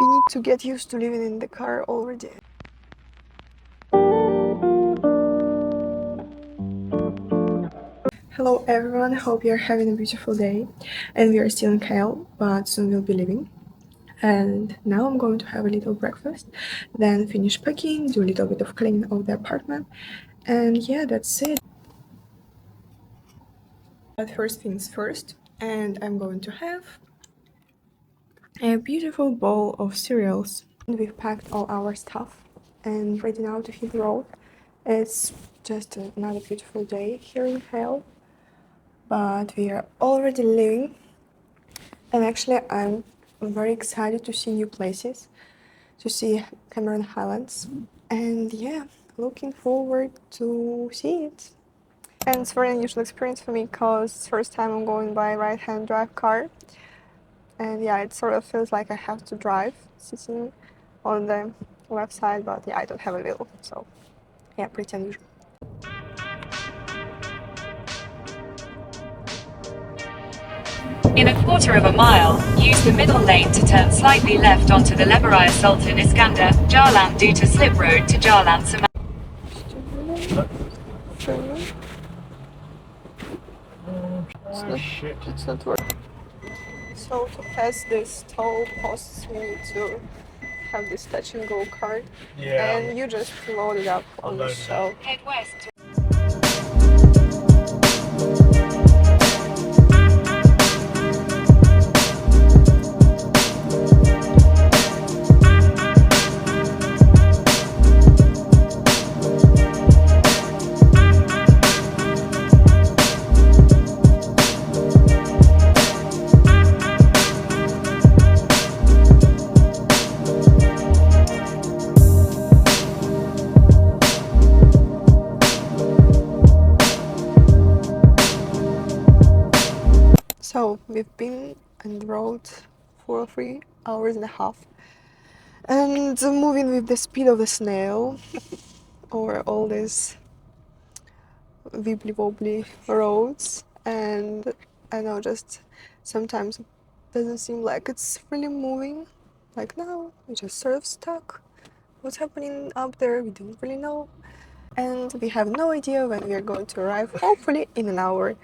We need to get used to living in the car already. Hello everyone, hope you're having a beautiful day. And we are still in KL, but soon we'll be leaving. And now I'm going to have a little breakfast, then finish packing, do a little bit of cleaning of the apartment, and yeah, that's it. But first things first, and I'm going to have a beautiful bowl of cereals. And we've packed all our stuff and ready now to hit the road. It's just another beautiful day here in KL, but we are already leaving. And actually, I'm very excited to see new places, to see Cameron Highlands, and yeah, looking forward to see it. And it's a very unusual experience for me because it's the first time I'm going by right-hand drive car, and yeah, it sort of feels like I have to drive sitting on the left side, but yeah, I don't have a wheel, so yeah, pretty unusual. In a quarter of a mile, use the middle lane to turn slightly left onto the Leberaya Sultan Iskander, Jalan due to slip road to Jalan Seman. It's not working. So to pass this toll posts, we need to have this touch and go card, and you just load it up on the shelf. Head west to So we've been on the road for 3 hours and a half, and moving with the speed of a snail over all these wibbly wobbly roads, and I know, just sometimes it doesn't seem like it's really moving. Like now, we're just sort of stuck. What's happening up there, we don't really know. And we have no idea when we are going to arrive, hopefully in an hour,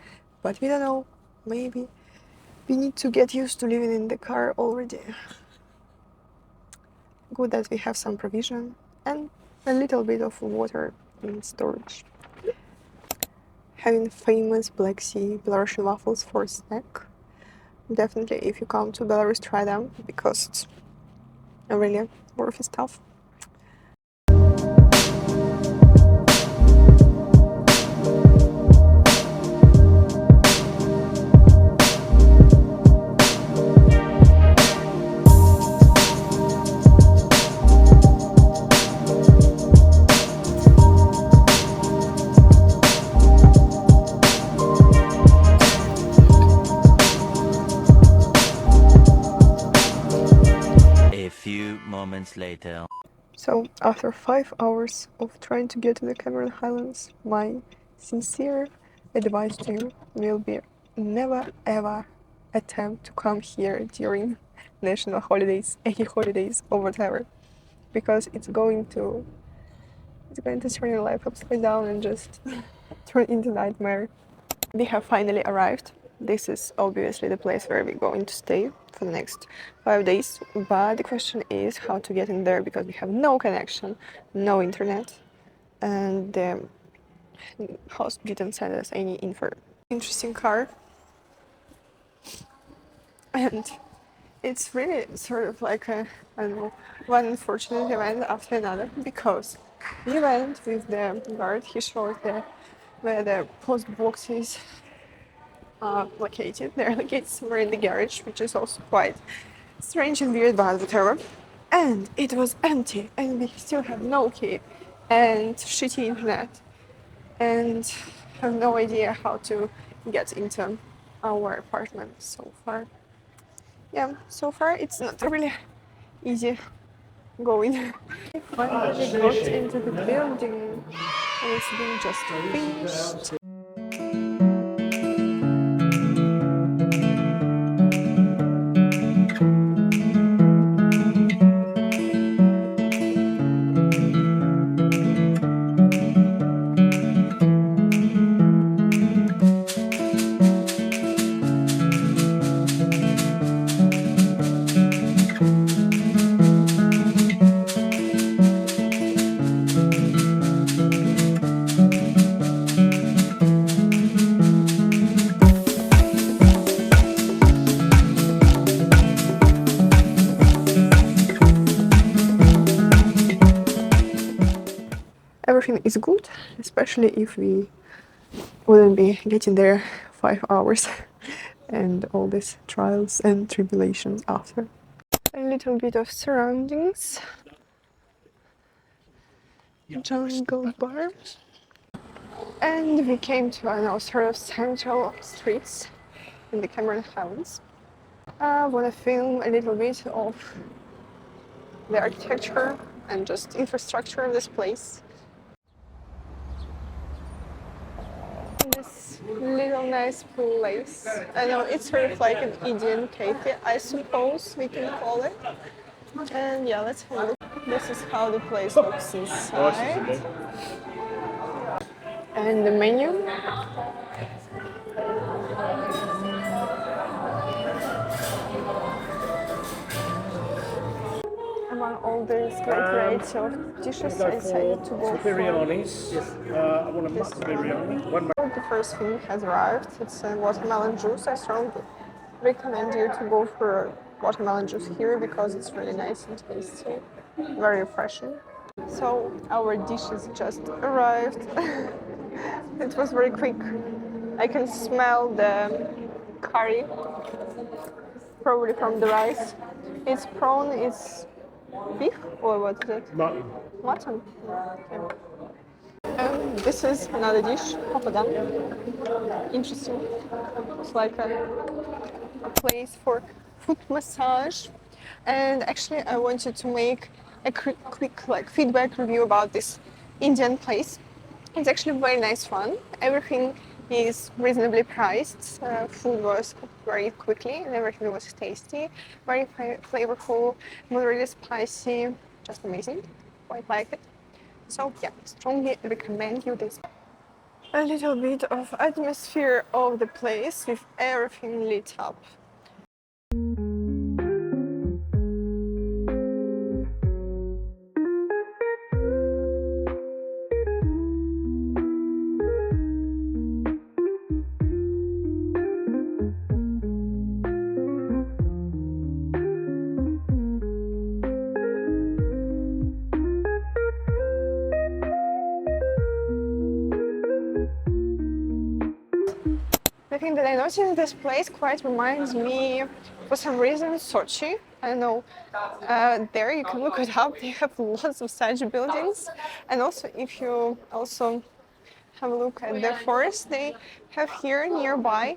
but we don't know, maybe. We need to get used to living in the car already. Good that we have some provision and a little bit of water in storage. Having famous Black Sea Belarusian waffles for a snack. Definitely, if you come to Belarus, try them because it's really worth stuff. A few moments later. So, after 5 hours of trying to get to the Cameron Highlands, my sincere advice to you will be never ever attempt to come here during national holidays, any holidays or whatever, because it's going to turn your life upside down and just turn into nightmare. We have finally arrived. This is obviously the place where we're going to stay for the next 5 days, but the question is how to get in there because we have no connection, no internet, and the host didn't send us any info. Interesting car, and it's really sort of like a, I don't know, one unfortunate event after another, because we went with the guard. He showed where the post boxes are located. They're located somewhere in the garage, which is also quite strange and weird, but whatever. And it was empty, and we still have no key and shitty internet, and have no idea how to get into our apartment so far. Yeah, so far it's not really easy going. Finally got into the building, and it's been just finished. everything is good, especially if we wouldn't be getting there 5 hours and all these trials and tribulations after. A little bit of surroundings. Jungle bar. And we came to an sort of central streets in the Cameron Highlands. I want to film a little bit of the architecture and just infrastructure of this place. This little nice place. I know it's sort of like an Indian cafe, I suppose we can call it. And yeah, let's have a look. This is how the place looks inside. And the menu. Among all these great variety of dishes, I decided to go for biryanis. Yes, I want a this mutton biryani. One The first thing has arrived. It's watermelon juice. I strongly recommend you to go for watermelon juice here because it's really nice and tasty, very refreshing. So our dishes just arrived. It was very quick. I can smell the curry, probably from the rice. It's prawn, it's beef, or what is it? mutton. Mutton. Okay. This is another dish, papadam. Interesting. It's like a place for foot massage. And actually, I wanted to make a quick like feedback review about this Indian place. It's actually a very nice one. Everything is reasonably priced. Food was cooked very quickly and everything was tasty, very flavorful, moderately spicy, just amazing. Quite like it. So yeah, strongly recommend you this. A little bit of atmosphere of the place with everything lit up. The thing that I noticed in this place quite reminds me, for some reason, Sochi. I don't know, there you can look it up, they have lots of such buildings. And also, if you also have a look at the forest they have here nearby,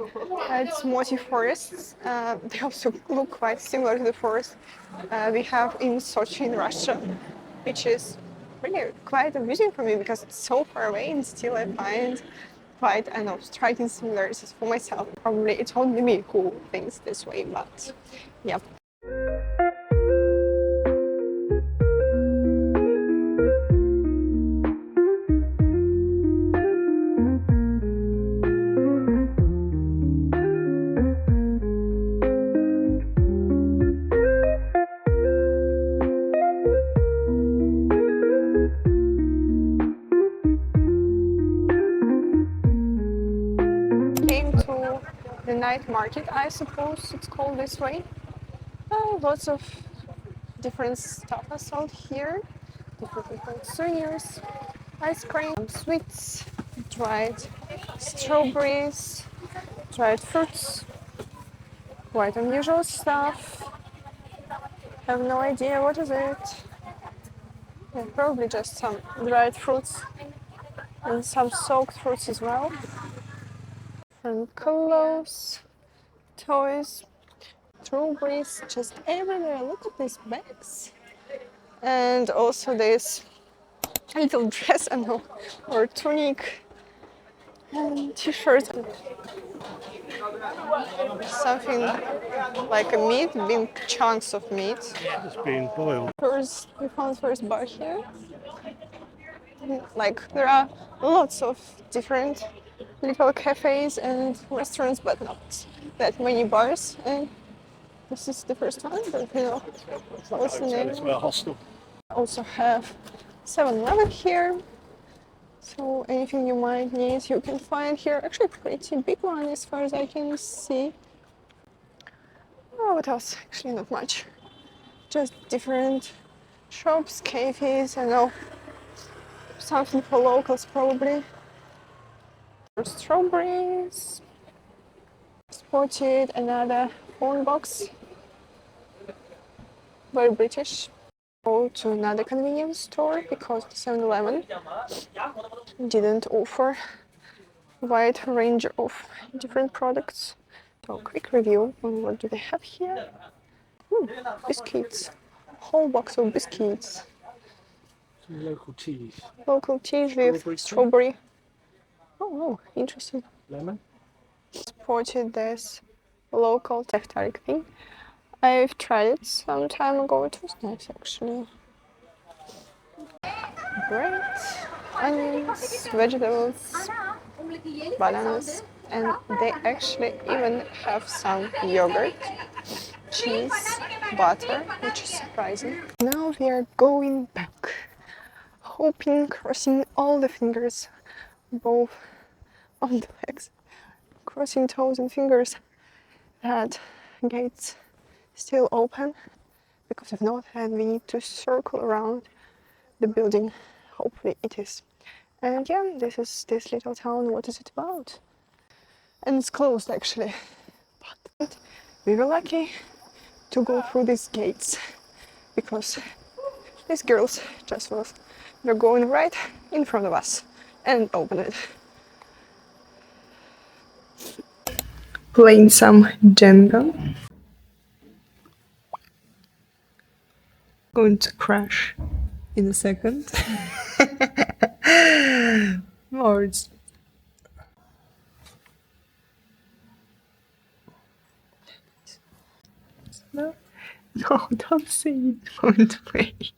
it's motif forests. They also look quite similar to the forest we have in Sochi in Russia, which is really quite amusing for me because it's so far away and still I find quite, I don't know, striking similarities for myself. Probably it's only me who thinks this way, but yeah. The night market, I suppose it's called this way. Lots of different stuff are sold here. Different souvenirs, ice cream, sweets, dried strawberries, dried fruits. Quite unusual stuff. Have no idea what is it. Yeah, probably just some dried fruits and some soaked fruits as well. Different clothes, toys, strawberries, just everywhere. Look at these bags. And also this little dress, I know, or tunic and t-shirt. Something like a meat, big chunks of meat. It's being boiled. First, we found first bar here. Like there are lots of different little cafes and restaurants, but not that many bars. And this is the first one, but you know, what's the name? It's a hostel. Also have 7-Eleven here. So anything you might need, you can find here. Actually, a pretty big one as far as I can see. Oh, what else? Actually, not much. Just different shops, cafes, I know. something for locals probably. Strawberries. Spotted another phone box. Very British. Go to another convenience store because the 7-Eleven didn't offer a wide range of different products. So quick review on what do they have here. Biscuits. Whole box of biscuits. Some local cheese. Local cheese with strawberry. Oh, interesting. Lemon. Spotted this local teftarik thing. I've tried it some time ago. It was nice actually. Bread, onions, vegetables, bananas, and they actually even have some yogurt, cheese, butter, which is surprising. Now we are going back, hoping, crossing all the fingers, both on the legs, crossing toes and fingers, that gates still open, because if not, then we need to circle around the building. Hopefully it is. And yeah, this is this little town. What is it about? And it's closed actually, but we were lucky to go through these gates because these girls just were going right in front of us and opened it. Playing some Jenga. Going to crash in a second. Or it's no, don't say you don't break.